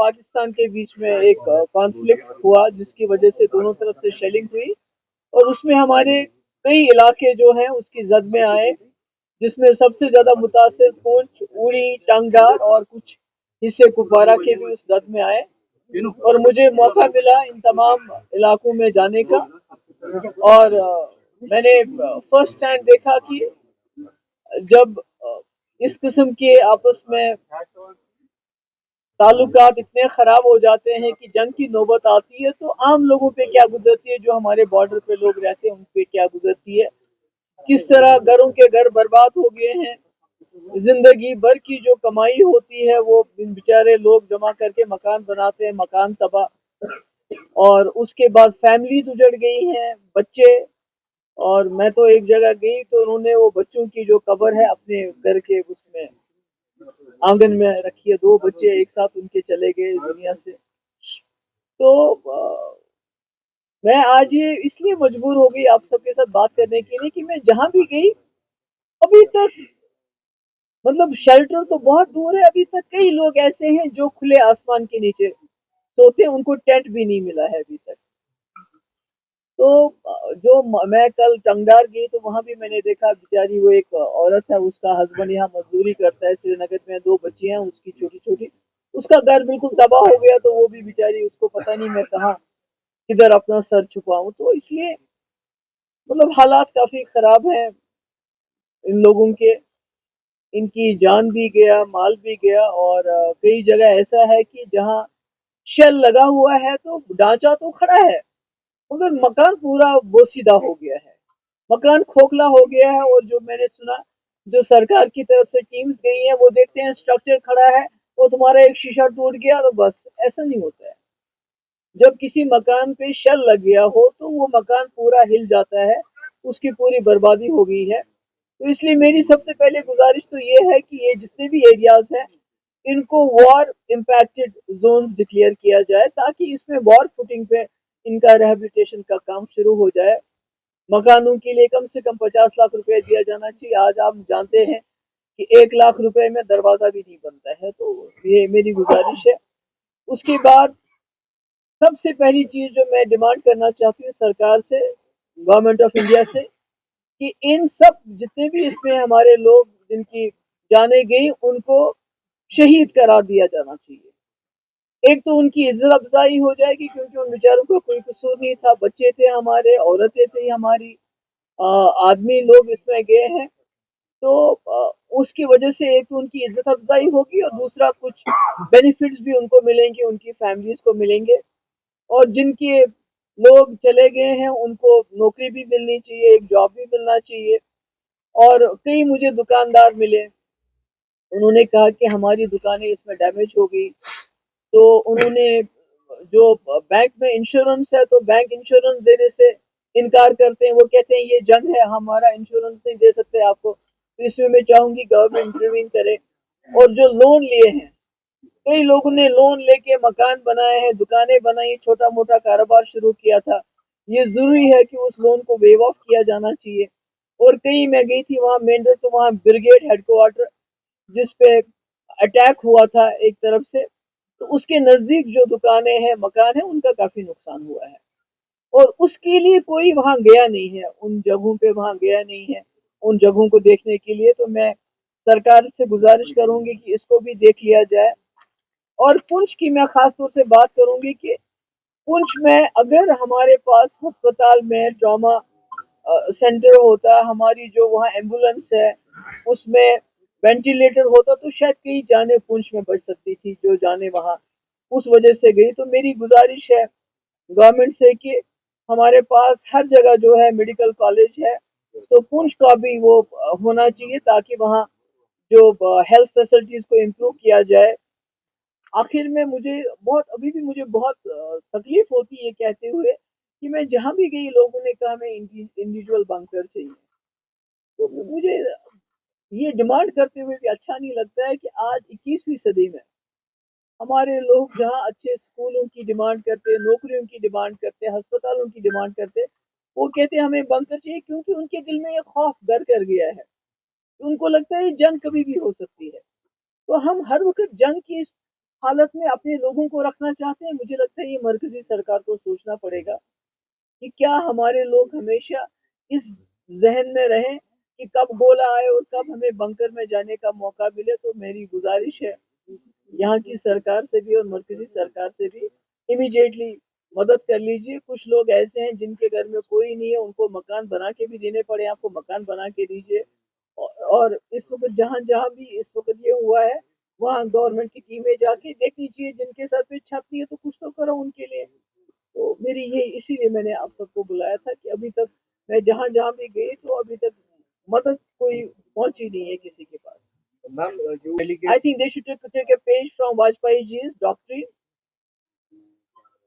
पाकिस्तान के बीच में एक कॉन्फ्लिक्ट हुआ जिसकी वजह से दोनों तरफ से शेलिंग हुई और उसमें हमारे कई इलाके जो हैं उसकी जद में आए, जिसमें सबसे ज्यादा मुतासिर पुंछ, उड़ी, टंगडार और कुछ हिस्से कुपवारा के भी उस जद में आए। और मुझे मौका मिला इन तमाम इलाकों में जाने का और मैंने फर्स्ट हैंड देखा कि जब इस किस्म के आपस में ताल्लुकात इतने खराब हो जाते हैं कि जंग की नौबत आती है तो आम लोगों पे क्या गुजरती है, जो हमारे बॉर्डर पे लोग रहते हैं उन पे क्या गुजरती है, किस तरह घरों के घर बर्बाद हो गए हैं, जिंदगी भर की जो कमाई होती है वो बेचारे लोग जमा करके मकान बनाते हैं, मकान तबाह, और उसके बाद फैमिली उजड़ गई हैं, बच्चे। और मैं तो एक जगह गई तो उन्होंने वो बच्चों की जो कब्र है अपने घर के उसमें आंगन में रखी है, दो बच्चे एक साथ उनके चले गए दुनिया से। तो मैं आज ये इसलिए मजबूर हो गई आप सबके साथ बात करने के लिए कि मैं जहां भी गई अभी तक, मतलब शेल्टर तो बहुत दूर है, अभी तक कई लोग ऐसे हैं जो खुले आसमान के नीचे सोते हैं, उनको टेंट भी नहीं मिला है अभी तक। तो मैं कल टंगडार गई तो वहां भी मैंने देखा बेचारी वो एक औरत है, उसका हस्बैंड यहाँ मजदूरी करता है श्रीनगर में, दो बच्ची हैं उसकी छोटी छोटी, उसका घर बिल्कुल तबाह हो गया, तो वो भी बेचारी, उसको पता नहीं मैं कहाँ किधर अपना सर छुपाऊं। तो इसलिए मतलब हालात काफी खराब हैं इन लोगों के, इनकी जान भी गया, माल भी गया, और कई जगह ऐसा है कि जहाँ शेल लगा हुआ है तो ढांचा तो खड़ा है मगर मकान पूरा बोसीदा हो गया है, मकान खोखला हो गया है। और जो मैंने सुना, जो सरकार की तरफ से टीम्स गई हैं वो देखते हैं स्ट्रक्चर खड़ा है, वो तुम्हारा एक शीशा टूट गया तो बस, ऐसा नहीं होता है। जब किसी मकान पे शल लग गया हो तो वो मकान पूरा हिल जाता है, उसकी पूरी बर्बादी हो गई है। तो इसलिए मेरी सबसे पहले गुजारिश तो ये है कि ये जितने भी एरियाज हैं इनको वॉर इम्पैक्टेड जोन्स डिक्लेयर किया जाए, ताकि इसमें वॉर फुटिंग पे इनका रिहेबिलिटेशन का काम शुरू हो जाए। मकानों के लिए कम से कम 50 लाख रुपए दिया जाना चाहिए। आज आप जानते हैं कि 1 लाख रुपए में दरवाजा भी नहीं बनता है। तो ये मेरी गुजारिश है। उसके बाद सबसे पहली चीज जो मैं डिमांड करना चाहती हूँ सरकार से, गवर्नमेंट ऑफ इंडिया से, कि इन सब जितने भी इसमें हमारे लोग जिनकी जाने गई उनको शहीद करार दिया जाना चाहिए। एक तो उनकी इज्जत अफजाई हो जाएगी क्योंकि उन बेचारों को कोई कसूर नहीं था, बच्चे थे हमारे, औरतें थी हमारी, आदमी लोग इसमें गए हैं। तो उसकी वजह से एक तो उनकी इज्जत अफजाई होगी और दूसरा कुछ बेनिफिट्स भी उनको मिलेंगे, उनकी फैमिलीज को मिलेंगे। और जिनके लोग चले गए हैं उनको नौकरी भी मिलनी चाहिए, एक जॉब भी मिलना चाहिए। और कई मुझे दुकानदार मिले, उन्होंने कहा कि हमारी दुकानें इसमें डैमेज हो गई, तो उन्होंने जो बैंक में इंश्योरेंस है तो बैंक इंश्योरेंस देने से इनकार करते हैं, वो कहते हैं ये जंग है, हमारा इंश्योरेंस नहीं दे सकते आपको। तो इसमें मैं चाहूंगी गवर्नमेंट इंटरवीन करे। और जो लोन लिए हैं, कई लोगों ने लोन लेके मकान बनाए हैं, दुकानें बनाई, छोटा मोटा कारोबार शुरू किया था, ये जरूरी है कि उस लोन को वेव ऑफ किया जाना चाहिए। और कई मैं गई थी वहां मेंढर, तो वहां ब्रिगेड हेडक्वार्टर जिसपे अटैक हुआ था एक तरफ से, तो उसके नजदीक जो दुकानें हैं, मकान है, उनका काफी नुकसान हुआ है। और उसके लिए कोई वहां गया नहीं है, उन जगहों पे वहां गया नहीं है उन जगहों को देखने के लिए। तो मैं सरकार से गुजारिश करूंगी कि इसको भी देख लिया जाए। और पुंछ की मैं खास तौर से बात करूंगी कि पुंछ में अगर हमारे पास अस्पताल में ट्रॉमा सेंटर होता, हमारी जो वहाँ एम्बुलेंस है उसमें वेंटिलेटर होता, तो शायद कई जाने पुंछ में बच सकती थी, जो जाने वहाँ उस वजह से गई। तो मेरी गुजारिश है गवर्नमेंट से कि हमारे पास हर जगह जो है मेडिकल कॉलेज है, तो पुंछ का भी वो होना चाहिए, ताकि वहाँ जो हेल्थ फैसिलिटीज को इम्प्रूव किया जाए। आखिर में मुझे बहुत, अभी भी मुझे बहुत तकलीफ होती है कहते हुए कि मैं जहां भी गई लोगों ने कहा हमें इंडिविजुअल बंकर चाहिए। तो मुझे ये डिमांड करते हुए भी अच्छा नहीं लगता है कि आज 21वीं सदी में हमारे लोग जहाँ अच्छे स्कूलों की डिमांड करते, नौकरियों की डिमांड करते, अस्पतालों की डिमांड करते, वो कहते हमें बंकर चाहिए, क्योंकि उनके दिल में ये खौफ घर कर गया है। उनको लगता है जंग कभी भी हो सकती है। तो हम हर वक्त जंग की हालत में अपने लोगों को रखना चाहते हैं। मुझे लगता है ये मरकजी सरकार को सोचना पड़ेगा कि क्या हमारे लोग हमेशा इस जहन में रहें कि कब गोला आए और कब हमें बंकर में जाने का मौका मिले। तो मेरी गुजारिश है यहाँ की सरकार से भी और मरकजी सरकार से भी, इमीडिएटली मदद कर लीजिए। कुछ लोग ऐसे हैं जिनके घर में कोई नहीं है, उनको मकान बना के भी देने पड़े, आपको मकान बना के दीजिए। और इस वक्त जहाँ जहाँ भी इस वक्त ये हुआ है, वहाँ गवर्नमेंट की टीमें जाके देख लीजिए, जिनके सर पे छत नहीं है तो कुछ तो करो उनके लिए। तो मेरी ये इसीलिए मैंने आप सबको बुलाया था कि अभी तक मैं जहाँ जहाँ भी गई तो अभी तक मदद कोई पहुंची नहीं है किसी के पास। I think they should take a page from Vajpayee ji doctrine,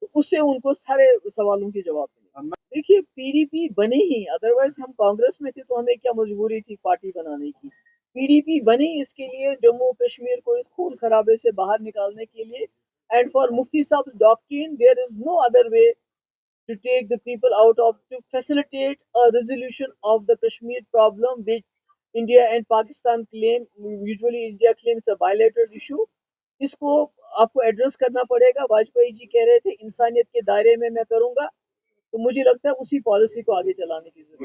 तो उससे उनको सारे सवालों के जवाब मिले। देखिए पीडीपी बनी ही, अदरवाइज हम कांग्रेस में थे तो हमें क्या मजबूरी थी पार्टी बनाने की। पीडीपी बनी इसके लिए जम्मू कश्मीर को इस खून खराबे से बाहर निकालने के लिए। एंड फॉर मुफ्ती साहब doctrine there is no other way to take the people out of, to facilitate a resolution of the Kashmir problem which India and Pakistan claim. Usually India claims a bilateral issue. इसको आपको address करना पड़ेगा। वाजपेयी जी कह रहे थे इंसानियत के दायरे में मैं करूंगा, तो मुझे लगता है उसी पॉलिसी को आगे चलाने की जरूरत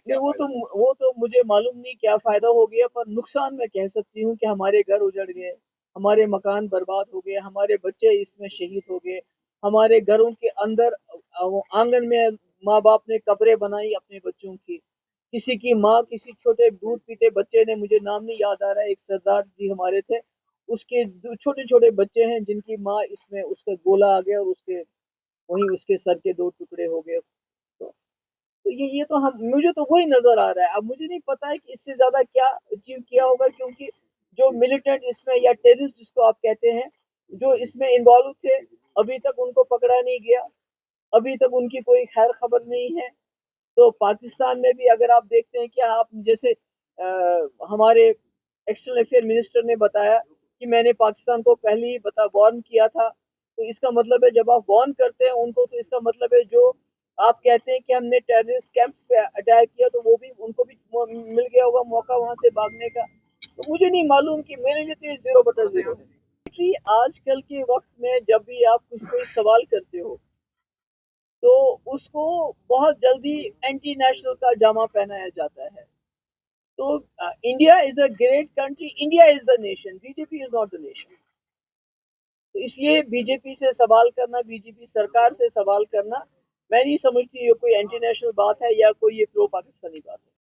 है। वो तो मुझे मालूम नहीं क्या फायदा हो गया, पर नुकसान मैं कह सकती हूँ कि हमारे घर उजड़ गए, हमारे मकान बर्बाद हो गए, हमारे बच्चे इसमें शहीद हो गए, हमारे घरों के अंदर आंगन में माँ बाप ने कब्रें बनाई अपने बच्चों की। किसी की माँ, किसी छोटे दूध पीते बच्चे ने, मुझे नाम नहीं याद आ रहा है, एक सरदार जी हमारे थे, उसके छोटे छोटे बच्चे हैं जिनकी माँ इसमें उसका गोला आ गया और उसके वहीं उसके सर के दो टुकड़े हो गए। तो ये तो हम, मुझे तो वही नजर आ रहा है। अब मुझे नहीं पता है कि इससे ज्यादा क्या अचीव किया होगा, क्योंकि जो मिलिटेंट इसमें या टेररिस्ट जिसको आप कहते हैं, जो इसमें इन्वॉल्व थे, अभी तक उनको पकड़ा नहीं गया, अभी तक उनकी कोई खैर खबर नहीं है। तो पाकिस्तान में भी अगर आप देखते हैं कि आप जैसे हमारे एक्सटर्नल अफेयर मिनिस्टर ने बताया कि मैंने पाकिस्तान को पहले ही वार्न किया था। तो इसका मतलब है जब आप वार्न करते हैं उनको, तो इसका मतलब है जो आप कहते हैं कि हमने टेररिस्ट कैंप्स पे अटैक किया, तो वो भी उनको भी मिल गया होगा मौका वहां से भागने का। तो मुझे नहीं मालूम, कि मेरे लिए तो 0/0 है कि आजकल के वक्त में जब भी आप कुछ कोई सवाल करते हो तो उसको बहुत जल्दी एंटी नेशनल का जामा पहनाया जाता है। तो India is a great country, India is the nation, BJP is not the nation. तो इसलिए बीजेपी से सवाल करना, बीजेपी सरकार से सवाल करना, मैं नहीं समझती ये कोई एंटी नेशनल बात है या कोई ये प्रो पाकिस्तानी बात है।